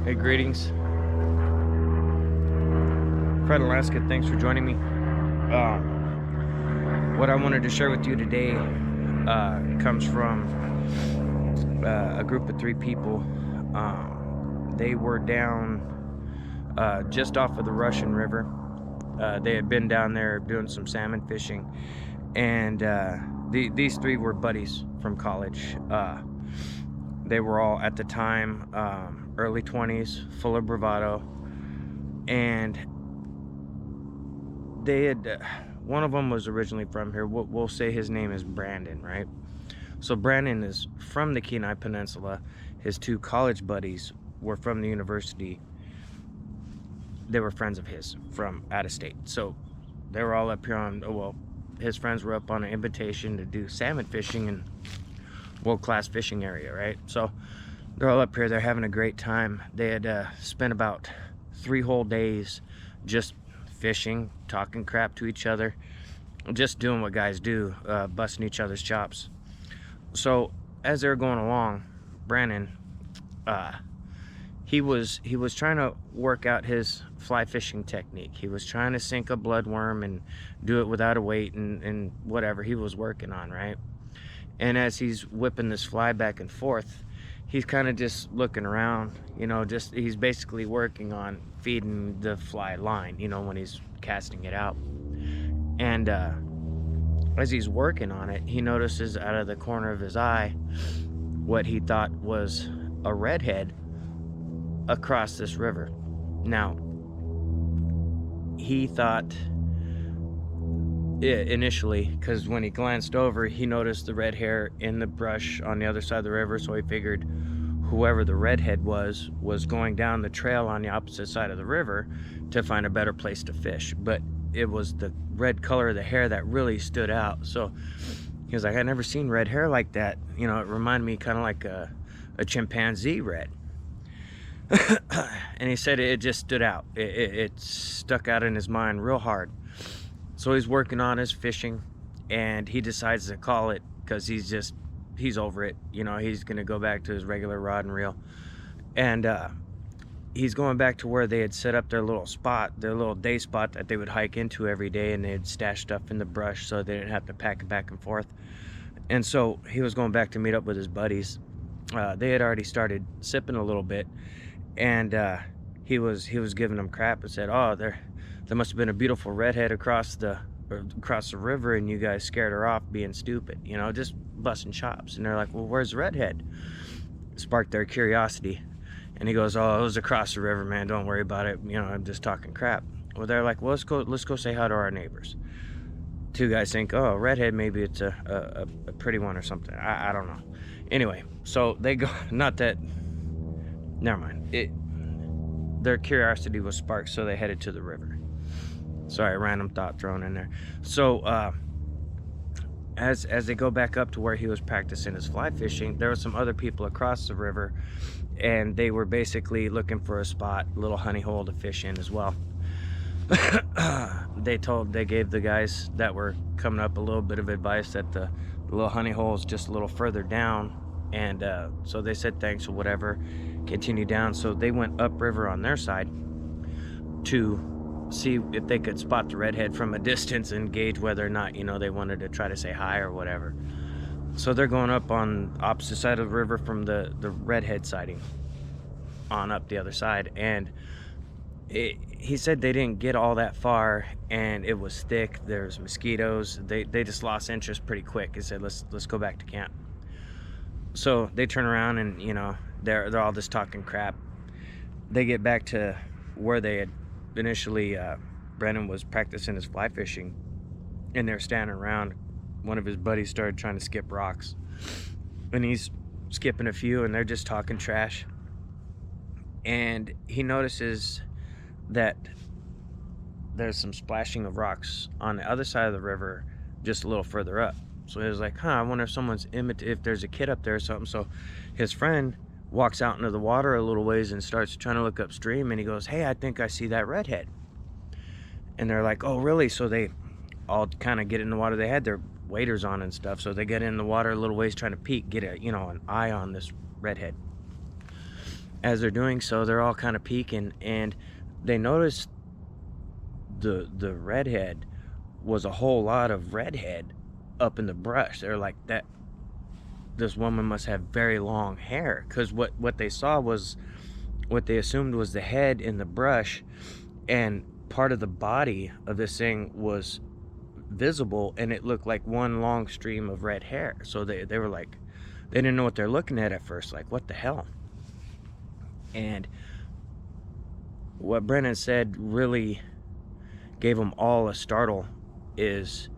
Hey, greetings. Fred Alaska, thanks for joining me. What I wanted to share with you today comes from a group of 3 people. They were down just off of the Russian River. They had been down there doing some salmon fishing, and these 3 were buddies from college. They were all, at the time, early 20s, full of bravado, and they had one of them was originally from here. We'll say his name is Brandon, right? So Brandon is from the Kenai Peninsula. His 2 college buddies were from the university. They were friends of his from out of state. So they were all up here on, well, his friends were up on an invitation to do salmon fishing in world-class fishing area, right? So they're all up here. They're having a great time. They had spent about 3 whole days just fishing, talking crap to each other, just doing what guys do, busting each other's chops. So as they were going along, Brandon, he was trying to work out his fly fishing technique. He was trying to sink a bloodworm and do it without a weight and whatever he was working on, right? And as he's whipping this fly back and forth, he's kind of just looking around, he's basically working on feeding the fly line, when he's casting it out. And as he's working on it, he notices out of the corner of his eye what he thought was a redhead across this river. Now, he thought initially, because when he glanced over, he noticed the red hair in the brush on the other side of the river, so he figured whoever the redhead was going down the trail on the opposite side of the river to find a better place to fish. But it was the red color of the hair that really stood out. So he was like, I never seen red hair like that. It reminded me kind of like a chimpanzee red. And he said it just stood out. It stuck out in his mind real hard. So he's working on his fishing, and he decides to call it because he's over it. He's going to go back to his regular rod and reel. And he's going back to where they had set up their little spot, their little day spot that they would hike into every day, and they'd stash stuff in the brush so they didn't have to pack it back and forth. And so he was going back to meet up with his buddies. They had already started sipping a little bit, and he was giving them crap and said, oh, there must have been a beautiful redhead across the river, and you guys scared her off being stupid, just busting chops. And they're like, well, where's the redhead? Sparked their curiosity. And he goes, oh, it was across the river, man, don't worry about it, I'm just talking crap. Well, they're like, well, let's go say hi to our neighbors. 2 guys think, oh, redhead, maybe it's a pretty one or something. I don't know. Anyway, so they go, not that, never mind. Their curiosity was sparked, so they headed to the river. Sorry, random thought thrown in there. So as they go back up to where he was practicing his fly fishing, there were some other people across the river, and they were basically looking for a spot, a little honey hole to fish in as well. They gave the guys that were coming up a little bit of advice that the little honey hole is just a little further down, and so they said thanks or whatever, continue down. So they went upriver on their side to see if they could spot the redhead from a distance and gauge whether or not they wanted to try to say hi or whatever. So they're going up on opposite side of the river from the redhead sighting on up the other side, and he said they didn't get all that far, and it was thick, there's mosquitoes. They just lost interest pretty quick. He said, let's go back to camp. So they turn around, and they're all just talking crap. They get back to where they had initially, Brennan was practicing his fly fishing, and they're standing around. One of his buddies started trying to skip rocks, and he's skipping a few, and they're just talking trash. And he notices that there's some splashing of rocks on the other side of the river, just a little further up. So he was like, I wonder if there's a kid up there or something. So his friend walks out into the water a little ways and starts trying to look upstream, and he goes, hey, I think I see that redhead. And they're like, oh, really? So they all kind of get in the water. They had their waders on and stuff, so they get in the water a little ways trying to peek, get an eye on this redhead. as they're doing so, they're all kind of peeking, and they notice the redhead was a whole lot of redhead up in the brush. They're like, that this woman must have very long hair, because what they saw was, what they assumed was the head in the brush, and part of the body of this thing was visible, and it looked like one long stream of red hair. So they were like, they didn't know what they're looking at first, like, what the hell? And what Brennan said really gave them all a startle is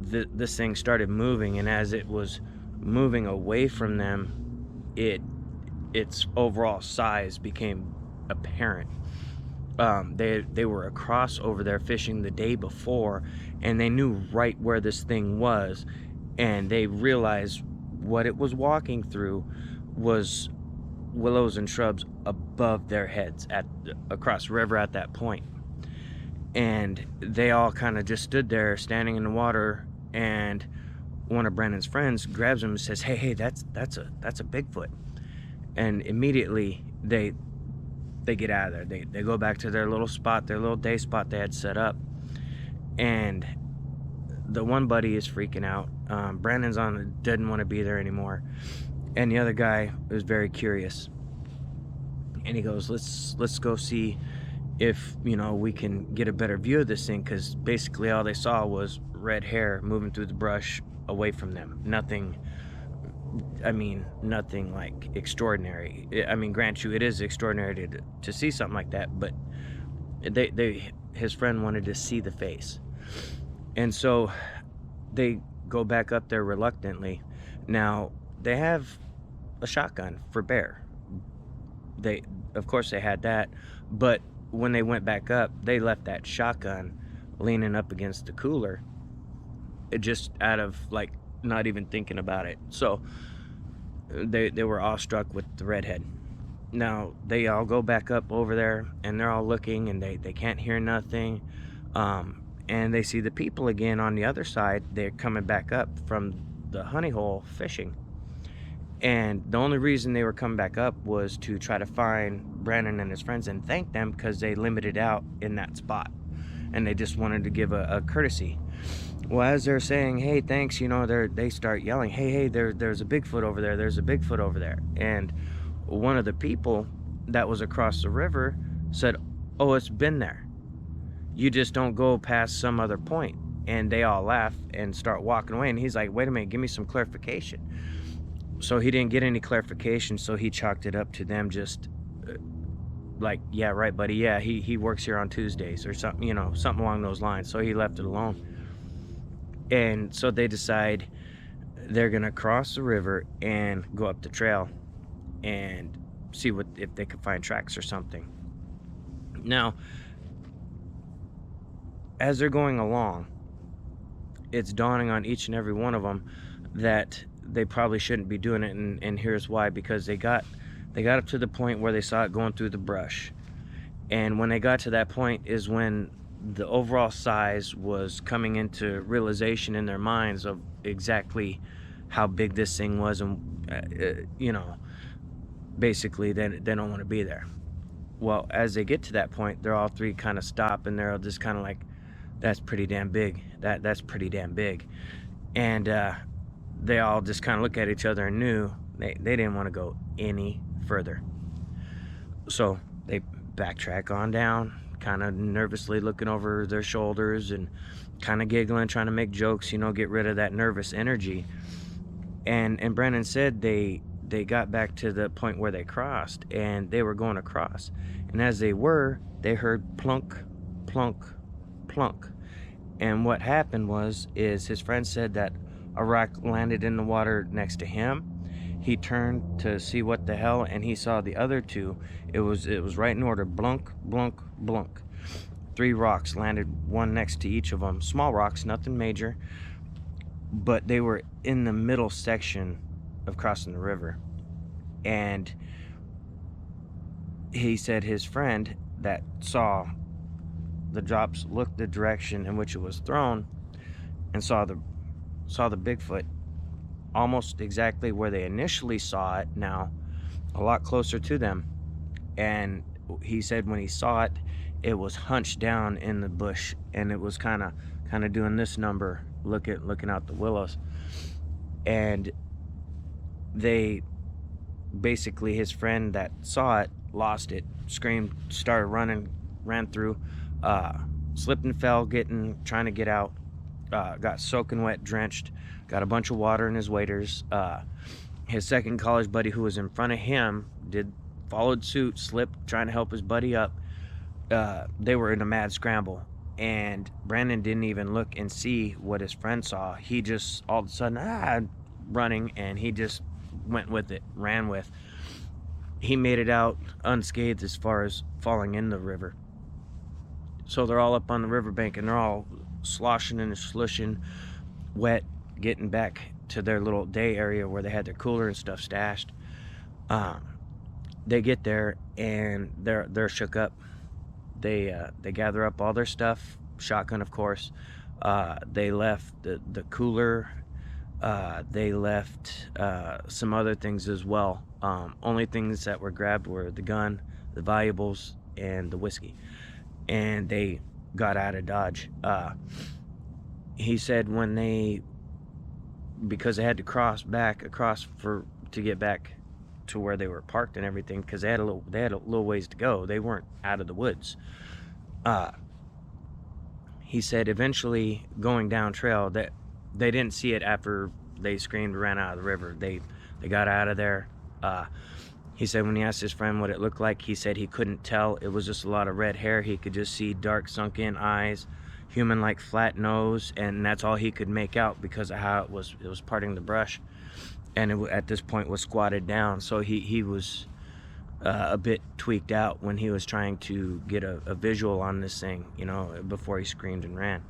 this thing started moving, and as it was moving away from them, its overall size became apparent. They were across over there fishing the day before, and they knew right where this thing was, and they realized what it was walking through was willows and shrubs above their heads across the river at that point. And they all kind of just stood there standing in the water, and one of Brandon's friends grabs him and says, hey, that's a Bigfoot. And immediately they get out of there. They go back to their little spot, their little day spot they had set up. And the one buddy is freaking out. Brandon's didn't want to be there anymore, and the other guy was very curious, and he goes, let's go see if we can get a better view of this thing, because basically all they saw was red hair moving through the brush away from them. Nothing like extraordinary. I mean, grant you, it is extraordinary to see something like that, but his friend wanted to see the face. And so they go back up there reluctantly. Now, they have a shotgun for bear. Of course they had that, but when they went back up, they left that shotgun leaning up against the cooler, just out of like not even thinking about it. So they were awestruck with the redhead. Now they all go back up over there, and they're all looking, and they can't hear nothing. And they see the people again on the other side. They're coming back up from the honey hole fishing. And the only reason they were coming back up was to try to find Brandon and his friends and thank them, because they limited out in that spot, and they just wanted to give a courtesy. Well, as they're saying, hey, thanks, they start yelling, hey, there's a Bigfoot over there, there's a Bigfoot over there. And one of the people that was across the river said, oh, it's been there. You just don't go past some other point. And they all laugh and start walking away. And he's like, wait a minute, give me some clarification. So he didn't get any clarification, so he chalked it up to them just like, yeah, right, buddy, yeah, he works here on Tuesdays or something, something along those lines. So he left it alone. And so they decide they're gonna cross the river and go up the trail and see if they could find tracks or something. Now, as they're going along, it's dawning on each and every one of them that they probably shouldn't be doing it, and here's why. Because they got up to the point where they saw it going through the brush, and when they got to that point is when the overall size was coming into realization in their minds of exactly how big this thing was, and basically they don't want to be there. Well, as they get to that point, they're all three kind of stop, and they're all just kind of like, that's pretty damn big, that's pretty damn big. And they all just kind of look at each other and knew they didn't want to go any further. So they backtrack on down, kind of nervously looking over their shoulders and kind of giggling, trying to make jokes, get rid of that nervous energy. And Brennan said they got back to the point where they crossed, and they were going across. And as they they heard plunk, plunk, plunk. And what happened is his friend said that a rock landed in the water next to him. He turned to see what the hell, and he saw the other two. It was right in order, blunk, blunk, blunk. 3 rocks landed, one next to each of them. Small rocks, nothing major, but they were in the middle section of crossing the river. And he said his friend that saw the drops looked the direction in which it was thrown and saw the Bigfoot almost exactly where they initially saw it. Now a lot closer to them. And he said when he saw it, it was hunched down in the bush, and it was kind of doing this number, looking out the willows. And they basically, his friend that saw it lost it, screamed, started running, ran through, uh, slipped and fell, trying to get out, got soaking wet, drenched, got a bunch of water in his waders. His second college buddy, who was in front of him, followed suit, slipped, trying to help his buddy up. They were in a mad scramble, and Brandon didn't even look and see what his friend saw. He just all of a sudden running, and he just went with it, ran with. He made it out unscathed as far as falling in the river. So they're all up on the riverbank, and they're all sloshing and slushing, wet, getting back to their little day area where they had their cooler and stuff stashed. They get there, and they're shook up. They gather up all their stuff, shotgun, of course. They left the cooler. They left some other things as well. Only things that were grabbed were the gun, the valuables, and the whiskey. And they got out of Dodge. He said because they had to cross to get back to where they were parked and everything, because they had a little ways to go. They weren't out of the woods. He said eventually, going down trail, that they didn't see it after they screamed, ran out of the river. They got out of there. He said when he asked his friend what it looked like, he said he couldn't tell. It was just a lot of red hair. He could just see dark sunken eyes, human-like flat nose, and that's all he could make out because of how it was parting the brush. And at this point was squatted down, so he was a bit tweaked out when he was trying to get a visual on this thing, before he screamed and ran.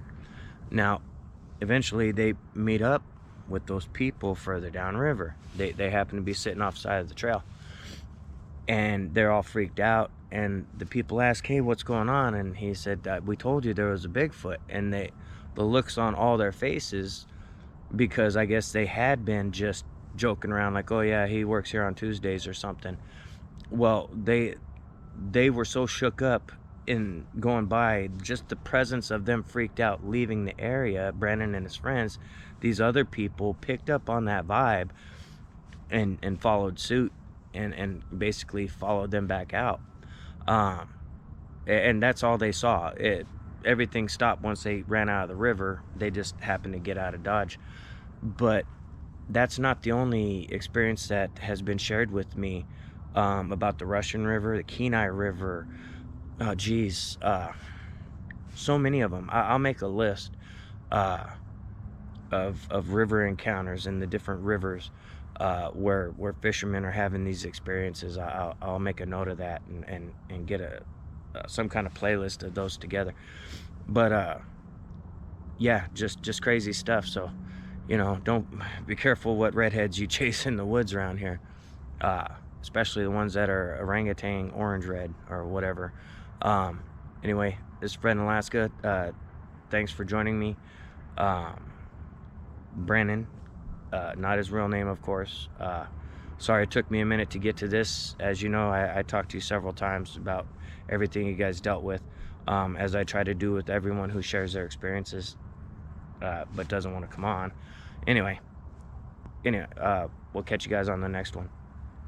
Now, eventually they meet up with those people further downriver. They happen to be sitting off the side of the trail, and they're all freaked out. And the people ask, "Hey, what's going on?" And he said, "We told you there was a Bigfoot." And the looks on all their faces, because I guess they had been just joking around like, "Oh yeah, he works here on Tuesdays or something." Well, they were so shook up in going by, just the presence of them freaked out leaving the area. Brandon and his friends, these other people picked up on that vibe and followed suit, and basically followed them back out. And that's all they saw. Everything stopped once they ran out of the river. They just happened to get out of Dodge. But that's not the only experience that has been shared with me about the Russian River, the Kenai River. Oh, geez. So many of them. I'll make a list of river encounters in the different rivers where fishermen are having these experiences. I'll make a note of that and get some kind of playlist of those together. But yeah, just crazy stuff. So don't be careful what redheads you chase in the woods around here, especially the ones that are orangutan orange red or whatever. Anyway, this is Fred in Alaska. Thanks for joining me. Brandon, not his real name, of course. Sorry it took me a minute to get to this. As you know, I talked to you several times about everything you guys dealt with, as I try to do with everyone who shares their experiences, but doesn't want to come on. Anyway, we'll catch you guys on the next one.